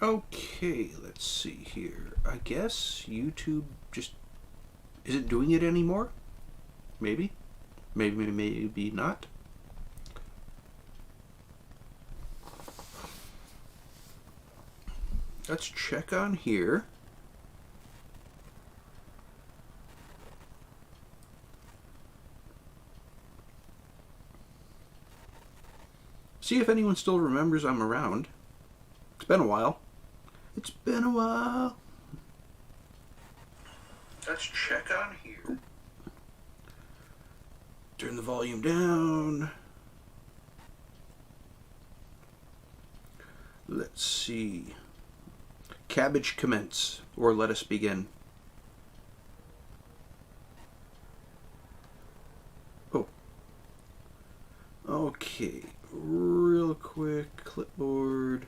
Okay, let's see here. I guess YouTube just isn't doing it anymore? Maybe? Maybe not. Let's check on here. See if anyone still remembers I'm around. It's been a while. It's been a while. Let's check on here. Turn the volume down. Let's see. Cabbage commence, or let us begin. Oh. Okay, real quick, clipboard.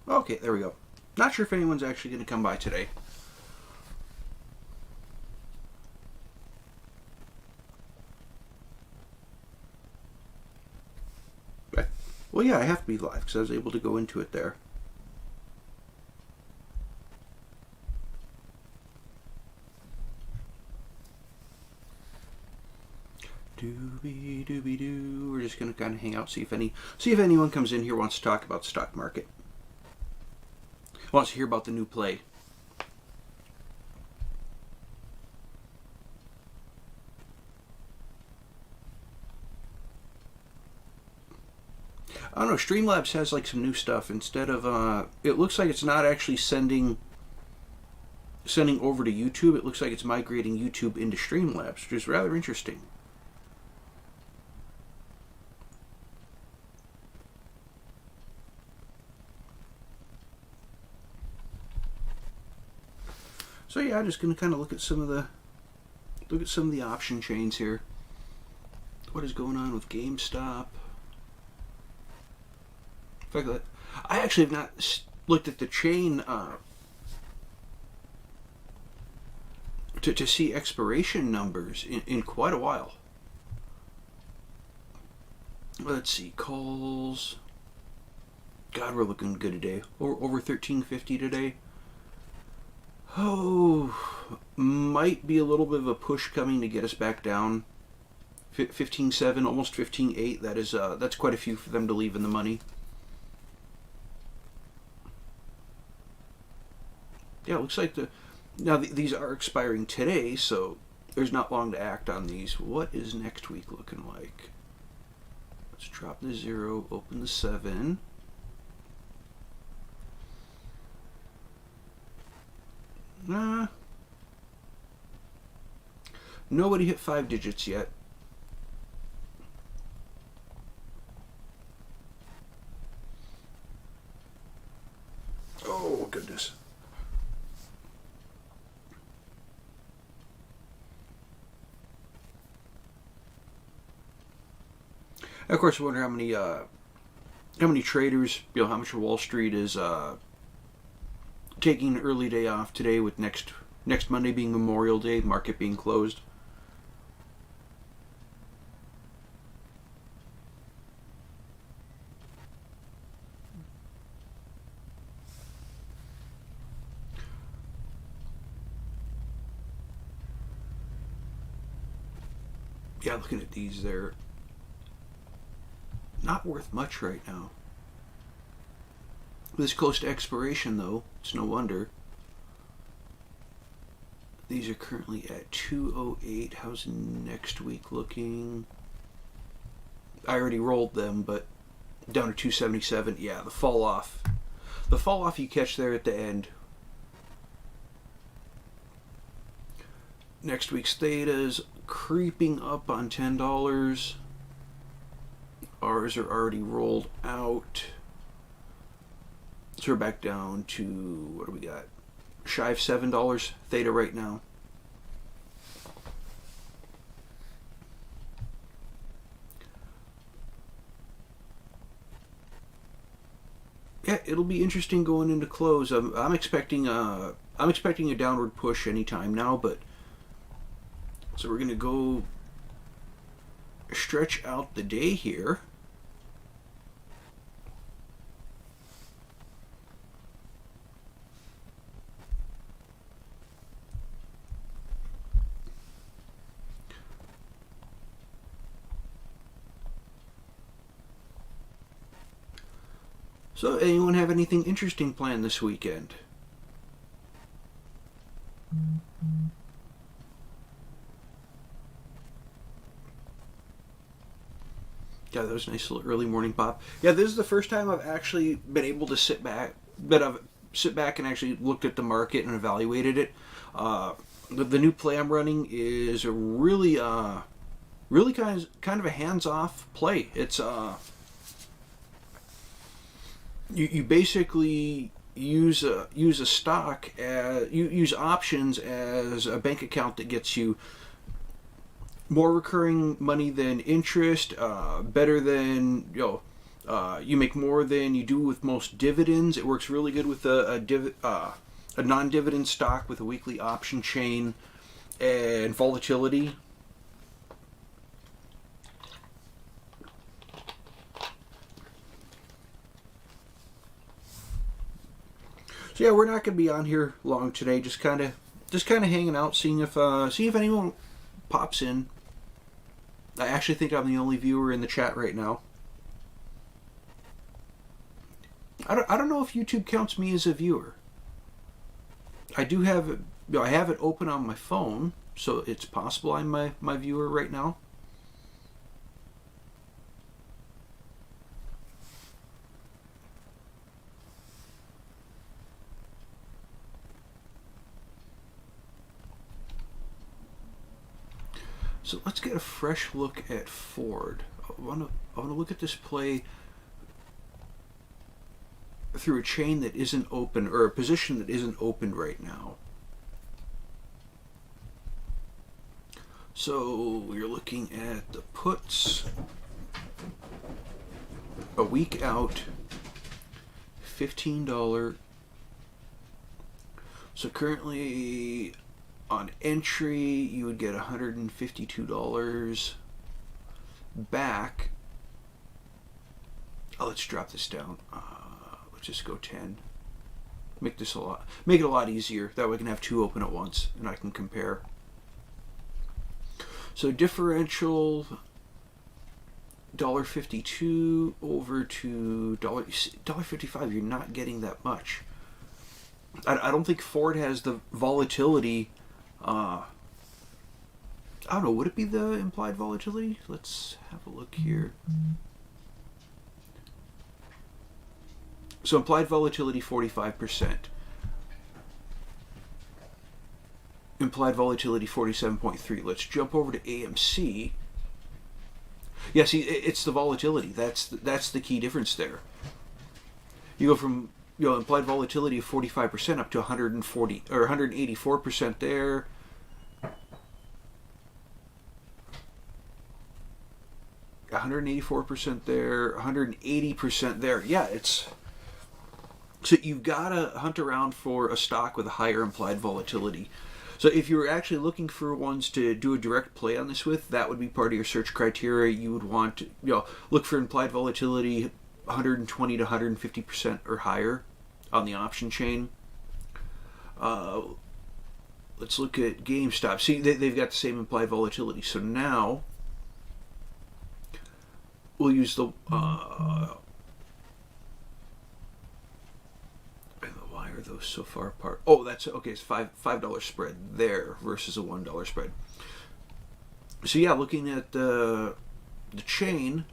Okay, there we go. Not sure if anyone's actually going to come by today. Well, yeah, I have to be live because I was able to go into it there. Doobie doobie doo. We're just gonna kind of hang out, see if anyone comes in here wants to talk about the stock market, wants to hear about the new play. I don't know, Streamlabs has like some new stuff. Instead of it looks like it's not actually sending over to YouTube. It looks like it's migrating YouTube into Streamlabs, which is rather interesting. So yeah, I'm just gonna kind of look at some of the option chains here. What is going on with GameStop? In fact, I actually have not looked at the chain to see expiration numbers in quite a while. Let's see, calls. God, we're looking good today. Over 1350 today. Oh, might be a little bit of a push coming to get us back down. 15.7, almost 15.8. That's quite a few for them to leave in the money. Yeah, it looks like these are expiring today, so there's not long to act on these. What is next week looking like? Let's drop the 0, open the 7. Nobody hit 5 digits yet. Oh, goodness. Of course, I wonder how many traders, how much of Wall Street is taking an early day off today, with next Monday being Memorial Day, market being closed. Yeah, looking at these, they're not worth much right now. This close to expiration, though, it's no wonder. These are currently at 208. How's next week looking? I already rolled them, but down to 277. Yeah, the fall off you catch there at the end. Next week's theta's creeping up on $10. Ours are already rolled out. So we're back down to, what do we got? Shy of $7 theta right now. Yeah, it'll be interesting going into close. I'm expecting a downward push anytime now, but so we're gonna go stretch out the day here. So, anyone have anything interesting planned this weekend? Yeah, that was a nice little early morning pop. Yeah, this is the first time I've actually been able to sit back, and actually looked at the market and evaluated it. The new play I'm running is a really kind of a hands-off play. It's you basically use a stock you use options as a bank account that gets you more recurring money than interest, better than you make more than you do with most dividends. It works really good with a non-dividend stock with a weekly option chain and volatility. So yeah, we're not going to be on here long today. Just kind of hanging out, seeing if anyone pops in. I actually think I'm the only viewer in the chat right now. I don't know if YouTube counts me as a viewer. I do have it. I have it open on my phone, so it's possible I'm my viewer right now. So let's get a fresh look at Ford. I want to look at this play through a chain that isn't open, or a position that isn't open right now. So you're looking at the puts a week out, $15. So currently on entry, you would get $152 back. Oh, let's drop this down. Let's just go 10. Make it a lot easier. That way we can have two open at once, and I can compare. So differential $1.52 over to $1.55. You're not getting that much. I don't think Ford has the volatility. I don't know, would it be the implied volatility? Let's have a look here. So implied volatility 45%. Implied volatility 47.3. Let's jump over to AMC. Yeah, see, it's the volatility. That's the key difference there. You go from implied volatility of 45% up to 140 or 184% there. $184 there, 180% there. Yeah, so you've got to hunt around for a stock with a higher implied volatility. So if you were actually looking for ones to do a direct play on this with, that would be part of your search criteria. You would want to look for implied volatility 120 to 150% or higher on the option chain. Let's look at GameStop. See, they've got the same implied volatility. So now we'll use the why are those so far apart? Oh, that's okay. It's $5 spread there versus a $1 spread. So yeah, looking at the chain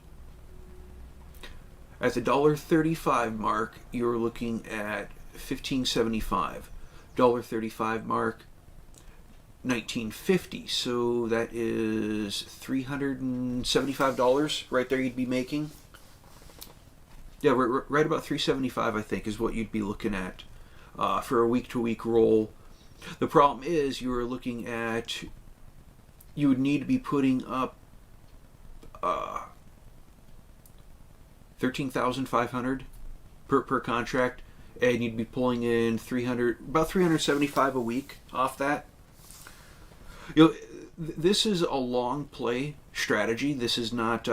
at the $1.35 mark, you're looking at $15.75. $1.35 mark, $19.50. So that is $375 right there you'd be making. Yeah, right about $375 I think is what you'd be looking at for a week-to-week roll. The problem is you would need to be putting up $13,500 per contract, and you'd be pulling in about $375 a week off that. You know, this is a long play strategy. This is not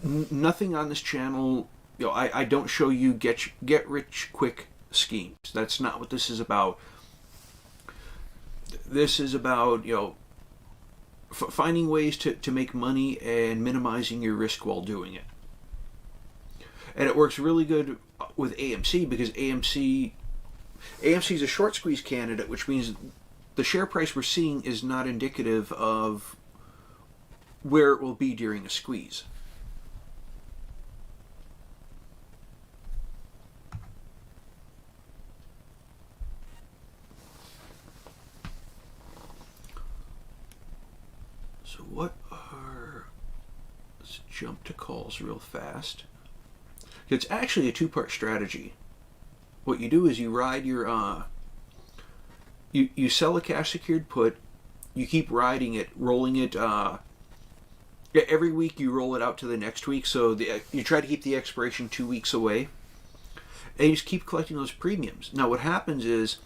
nothing on this channel. You know, I don't show you get rich quick schemes. That's not what this is about. This is about, you know, finding ways to make money and minimizing your risk while doing it. And it works really good with AMC because AMC is a short squeeze candidate, which means the share price we're seeing is not indicative of where it will be during a squeeze. So let's jump to calls real fast. It's actually a two-part strategy. What you do is you ride your you sell a cash secured put, you keep riding it, rolling it every week. You roll it out to the next week, so you try to keep the expiration 2 weeks away, and you just keep collecting those premiums. Now what happens is,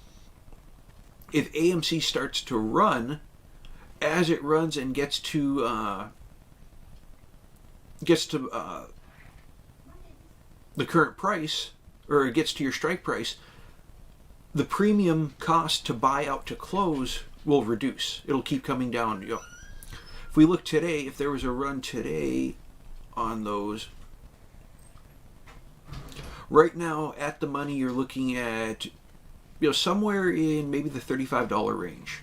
if AMC starts to run, as it runs and gets to the current price, or it gets to your strike price, the premium cost to buy out to close will reduce. It'll keep coming down. You know, if we look today, if there was a run today on those, right now at the money you're looking at, you know, somewhere in maybe the $35 range.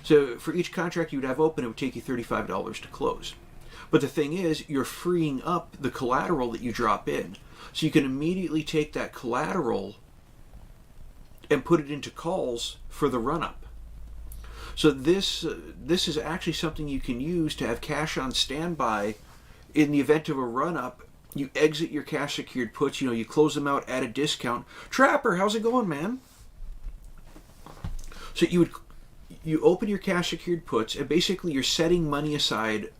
So for each contract you would have open, it would take you $35 to close. But the thing is, you're freeing up the collateral that you drop in. So you can immediately take that collateral and put it into calls for the run-up. So this is actually something you can use to have cash on standby in the event of a run-up. You exit your cash secured puts, you know, you close them out at a discount. Trapper, how's it going, man? So you open your cash secured puts, and basically you're setting money aside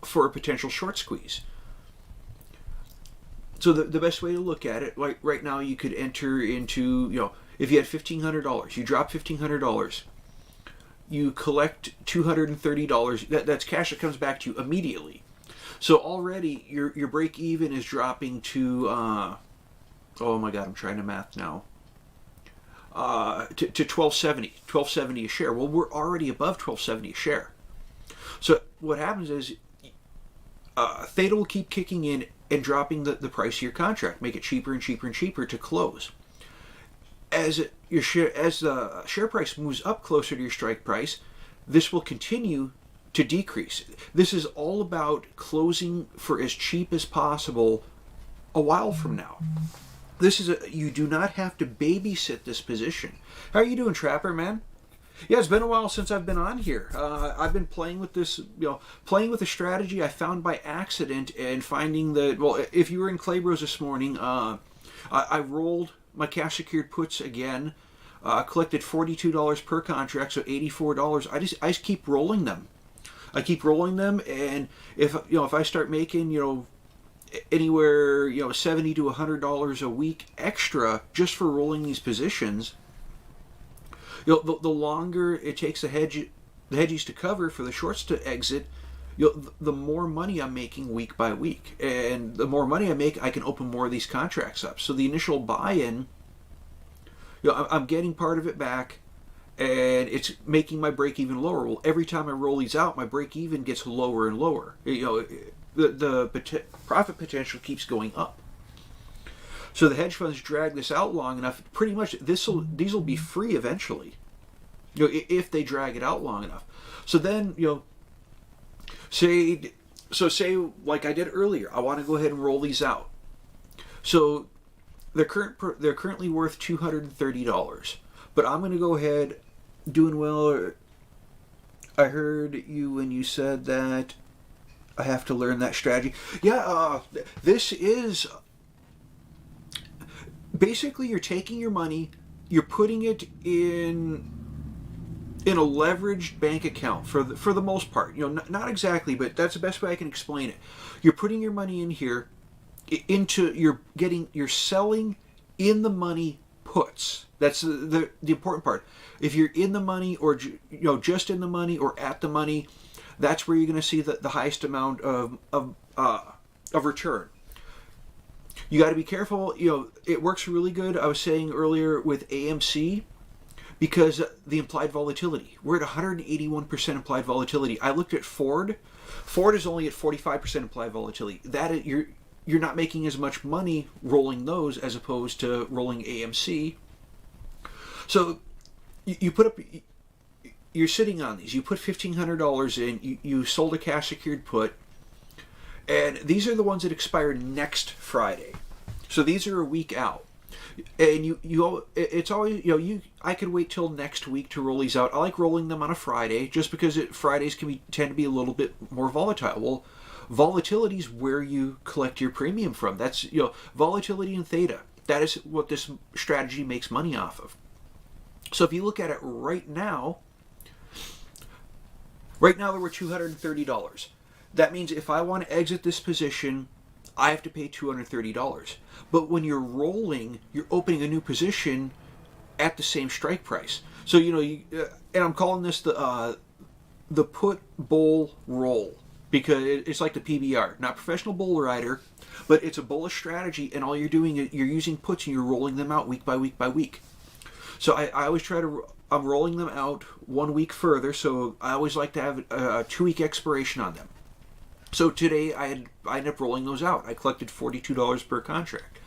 for a potential short squeeze. So the best way to look at it, like right now, you could enter into, you know, if you had $1,500, you drop $1,500, you collect $230. That's cash that comes back to you immediately. So already your break even is dropping to oh my god, I'm trying to math now. To $12.70 a share. Well, we're already above $12.70 a share. So what happens is Theta will keep kicking in and dropping the price of your contract, make it cheaper and cheaper and cheaper to close. As the share price moves up closer to your strike price, this will continue to decrease. This is all about closing for as cheap as possible a while from now. You do not have to babysit this position. How are you doing, Trapper, man? Yeah, it's been a while since I've been on here. I've been playing with this, playing with a strategy I found by accident, and finding that, well, if you were in Claybros this morning, I rolled my cash secured puts again, collected $42 per contract, so $84. I just keep rolling them. I keep rolling them, and if I start making, anywhere, $70 to $100 a week extra just for rolling these positions, the longer it takes the hedges to cover for the shorts to exit, the more money I'm making week by week. And the more money I make, I can open more of these contracts up. So the initial buy-in, I'm getting part of it back, and it's making my break-even lower. Well, every time I roll these out, my break-even gets lower and lower. The profit potential keeps going up. So the hedge funds drag this out long enough, pretty much these will be free eventually, if they drag it out long enough. So then, say like I did earlier, I want to go ahead and roll these out. So they're currently worth $230, but I'm going to go ahead, doing well. I heard you when you said that I have to learn that strategy. Yeah, this is basically, you're taking your money, you're putting it in a leveraged bank account for the most part. Not exactly, but that's the best way I can explain it. You're putting your money in here, you're selling in the money puts. That's the important part. If you're in the money or just in the money or at the money, that's where you're going to see the highest amount of return. You got to be careful. It works really good. I was saying earlier with AMC because the implied volatility. We're at 181% implied volatility. I looked at Ford. Ford is only at 45% implied volatility. That you're not making as much money rolling those as opposed to rolling AMC. So you put up. You're sitting on these. You put $1,500 in. You sold a cash secured put. And these are the ones that expire next Friday. So these are a week out. And it's always, I could wait till next week to roll these out. I like rolling them on a Friday just because Fridays tend to be a little bit more volatile. Well, volatility is where you collect your premium from. That's, volatility and theta. That is what this strategy makes money off of. So if you look at it right now there were $230. That means if I want to exit this position, I have to pay $230. But when you're rolling, you're opening a new position at the same strike price. So, and I'm calling this the put bull roll because it's like the PBR, not professional bull rider, but it's a bullish strategy, and all you're doing is you're using puts and you're rolling them out week by week by week. So I always I'm rolling them out 1 week further, so I always like to have a 2-week expiration on them. So today I ended up rolling those out. I collected $42 per contract.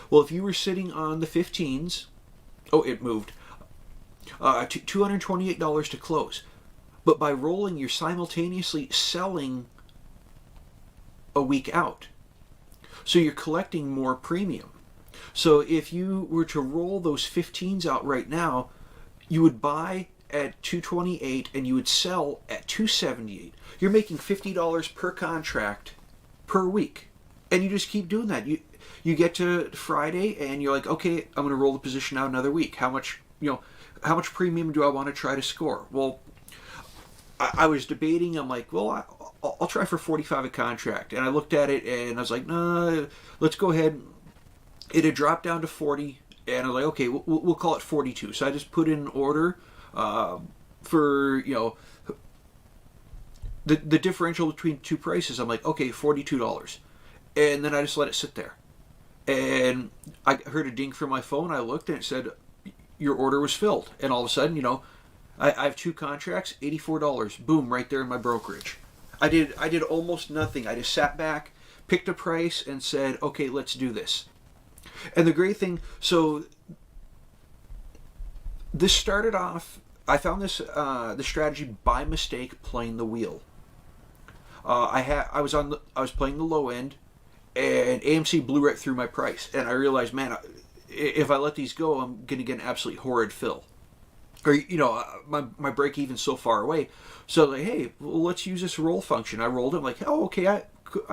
Well, if you were sitting on the 15s, it moved. $228 to close. But by rolling, you're simultaneously selling a week out. So you're collecting more premium. So if you were to roll those 15s out right now, you would buy at $228 and you would sell at $278. You're making $50 per contract per week. And you just keep doing that. You get to Friday and you're like, okay, I'm going to roll the position out another week. How much premium do I want to try to score? Well, I was debating. I'm like, well, I'll try for $45 a contract. And I looked at it and I was like, nah, let's go ahead. It had dropped down to 40 and I was like, okay, we'll call it 42. So I just put in an order for, the differential between two prices. I'm like, okay, $42. And then I just let it sit there. And I heard a ding from my phone. I looked and it said, your order was filled. And all of a sudden, I have 2 contracts, $84. Boom, right there in my brokerage. I did almost nothing. I just sat back, picked a price, and said, okay, let's do this. And the great thing, so this started off, I found this the strategy by mistake playing the wheel. I was playing the low end, and AMC blew right through my price, and I realized, man, if I let these go, I'm going to get an absolutely horrid fill. Or, my break even's so far away. So like, hey, well, let's use this roll function. I rolled it. I'm like, oh, okay, I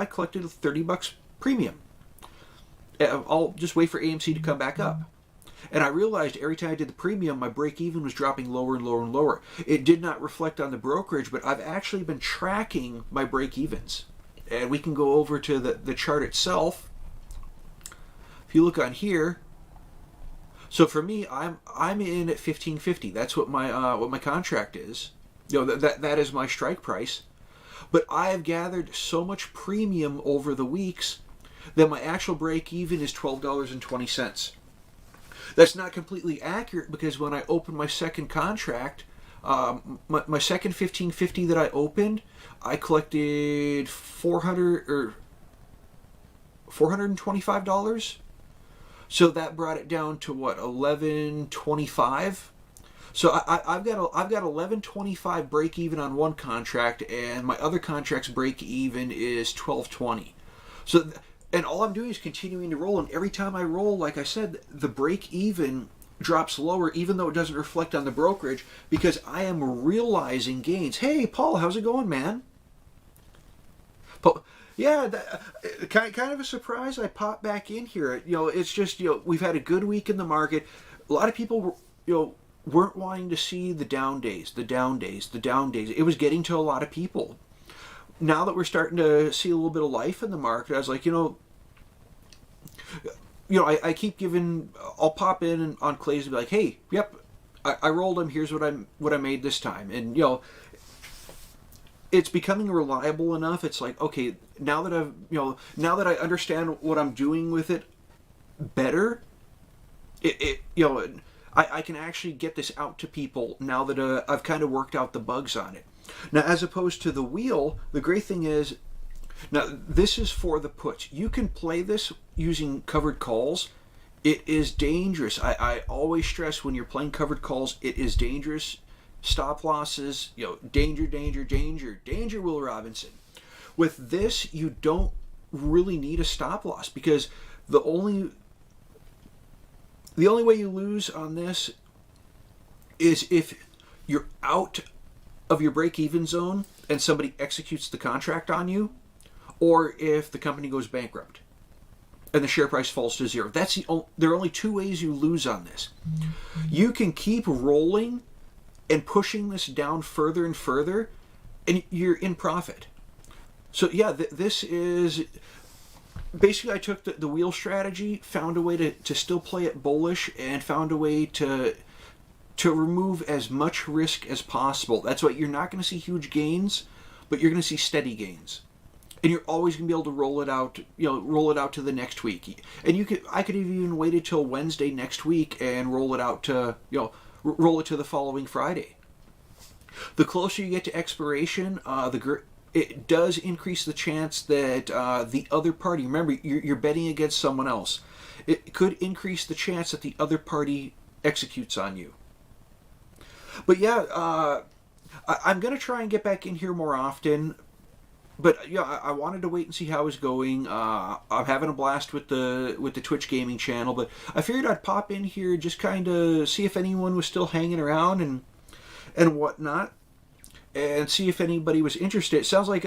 collected $30 premium. I'll just wait for AMC to come back up. And I realized every time I did the premium, my break even was dropping lower and lower and lower. It did not reflect on the brokerage, but I've actually been tracking my break evens. And we can go over to the chart itself. If you look on here, so for me, I'm in at 1550. That's what my contract is. That is my strike price. But I have gathered so much premium over the weeks that my actual break even is $12.20. That's not completely accurate because when I opened my second contract, my second 1550 that I opened, I collected $425. So that brought it down to what, $11.25. So I've got $11.25 break even on one contract, and my other contract's break even is $12.20. So. And all I'm doing is continuing to roll, and every time I roll, like I said, the break even drops lower, even though it doesn't reflect on the brokerage, because I am realizing gains. Hey, Paul, how's it going, man? Paul, yeah, kind of a surprise. I popped back in here. It's just we've had a good week in the market. A lot of people weren't wanting to see the down days. It was getting to a lot of people. Now that we're starting to see a little bit of life in the market, I was like, I keep giving. I'll pop in on Clay's and be like, hey, yep, I rolled them. Here's what I made this time, and it's becoming reliable enough. It's like, okay, now that I understand what I'm doing with it better, I can actually get this out to people now that I've kind of worked out the bugs on it. Now, as opposed to the wheel, the great thing is, now this is for the puts. You can play this using covered calls. It is dangerous. I always stress when you're playing covered calls, it is dangerous. Stop losses, danger, danger, danger, danger, Will Robinson. With this, you don't really need a stop loss, because the only way you lose on this is if you're out of your break-even zone and somebody executes the contract on you, or if the company goes bankrupt and the share price falls to zero. There are only two ways you lose on this. You can keep rolling and pushing this down further and further, and you're in profit. So yeah, this is basically, I took the wheel strategy, found a way to still play it bullish, and found a way to remove as much risk as possible. That's why you're not going to see huge gains, but you're going to see steady gains. And you're always going to be able to roll it out to the next week. And I could have even waited till Wednesday next week and roll it out to, roll it to the following Friday. The closer you get to expiration, it does increase the chance that the other party, remember, you're betting against someone else. It could increase the chance that the other party executes on you. But yeah, I'm going to try and get back in here more often. But yeah, I wanted to wait and see how it was going. I'm having a blast with the Twitch gaming channel, but I figured I'd pop in here, just kind of see if anyone was still hanging around and whatnot, and see if anybody was interested. It sounds like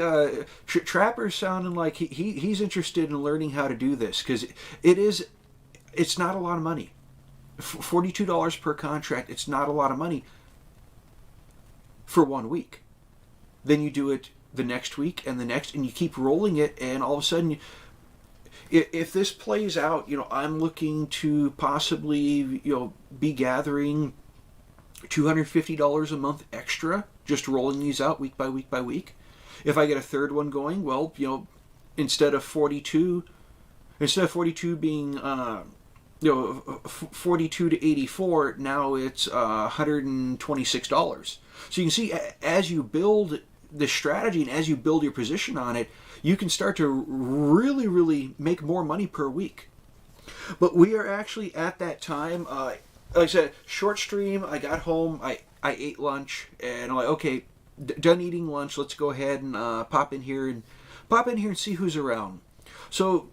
Trapper's sounding like he's interested in learning how to do this, because it's not a lot of money. $42 per contract. It's not a lot of money for 1 week. Then you do it the next week and the next, and you keep rolling it, and all of a sudden, if this plays out, I'm looking to possibly, be gathering $250 a month extra, just rolling these out week by week by week. If I get a third one going, well, instead of 42 being 42 to 84, now it's $126. So you can see, as you build the strategy and as you build your position on it, you can start to really, really make more money per week. But we are actually at that time. Like I said, short stream, I got home, I ate lunch, and I'm like, okay, done eating lunch, let's go ahead and pop in here and see who's around. So,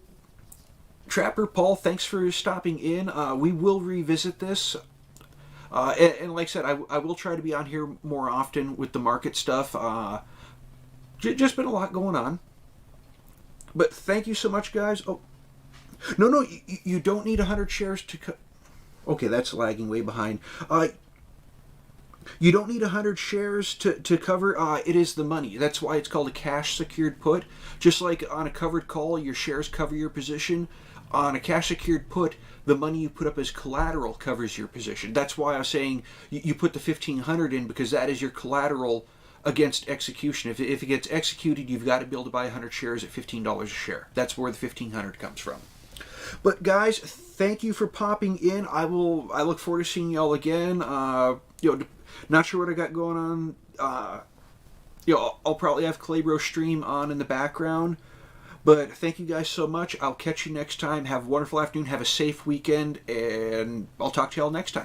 Trapper, Paul, thanks for stopping in. We will revisit this. And like I said, I will try to be on here more often with the market stuff. Just been a lot going on. But thank you so much, guys. Oh, no, you don't need 100 shares to... Okay, that's lagging way behind. You don't need 100 shares to cover. It is the money. That's why it's called a cash-secured put. Just like on a covered call, your shares cover your position. On a cash-secured put, the money you put up as collateral covers your position. That's why I was saying you put the 1,500 in, because that is your collateral against execution. If it gets executed, you've got to be able to buy 100 shares at $15 a share. That's where the 1,500 comes from. But guys, thank you for popping in. I look forward to seeing y'all again. Not sure what I got going on. I'll probably have Claybro stream on in the background. But thank you guys so much. I'll catch you next time. Have a wonderful afternoon. Have a safe weekend. And I'll talk to y'all next time.